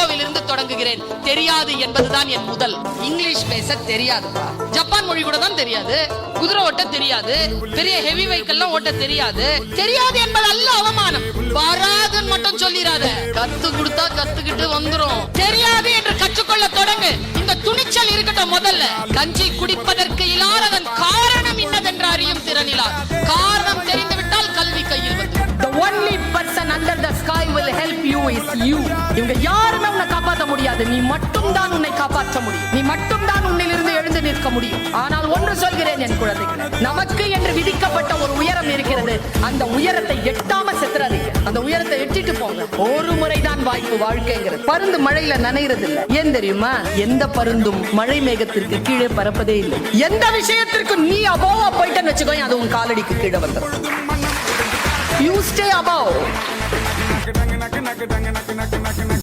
ஜீரோவிலிருந்து தொடங்குகிறேன். தெரியாது என்பதுதான் என் முதல். இங்கிலீஷ் பேச தெரியாதுப்பா. ஜப்பான் மொழி கூட தான் தெரியாது. குதிரை ஓட்ட தெரியாது. பெரிய ஹெவி வெஹிக்கிள் ஓட்ட தெரியாது. தெரியாது என்பது அல்ல அவமானம். வராதுன்னு மட்டும் சொல்லிராத. கத்து கொடுத்தா கத்துக்கிட்டு வந்துரும். தெரியாது என்று கற்றுக்கொள்ள தொடங்கு. இந்த துணிச்சல் இருக்கட்டும். முதல்ல கஞ்சி குடிப்பதற்கு இல்லாததன் காரணம் இன்னதென்று அறியும் திறனிலார். காரணம் தெரிந்துவிட்டால் கல்வி கையில் வந்து. The only person under the sky will help you is you. இவங்க யாருமே உன்னை காப்பாற்ற முடியாது. நீ மட்டும் தான் உன்னை காப்பாற்ற முடியும். நீ மட்டும் தான் உன்னிலிருந்து எழுந்து நிற்க முடியும். ஆனால் ஒன்று சொல்கிறேன் என் குழந்தைகளே, நமக்கு என்று விதிக்கப்பட்ட ஒரு உயரம் இருக்கிறது. அந்த உயரத்தை எட்டாம செத்துறாதீங்க. அந்த உயரத்தை எட்டிட்டு போங்க. ஒரு முறைதான் வாய்ப்பு வாழ்க்கைங்கிறது. பருந்து மழையில நனைகிறது இல்லை. ஏன் தெரியுமா? எந்த பருந்தும் மழை மேகத்திற்கு கீழே பறப்பதே இல்லை. எந்த விஷயத்திற்கு நீ அபோவா போயிட்டேன்னு வச்சுக்கோ, அது உன் காலடிக்கு கீழே வந்துடும். You stay above.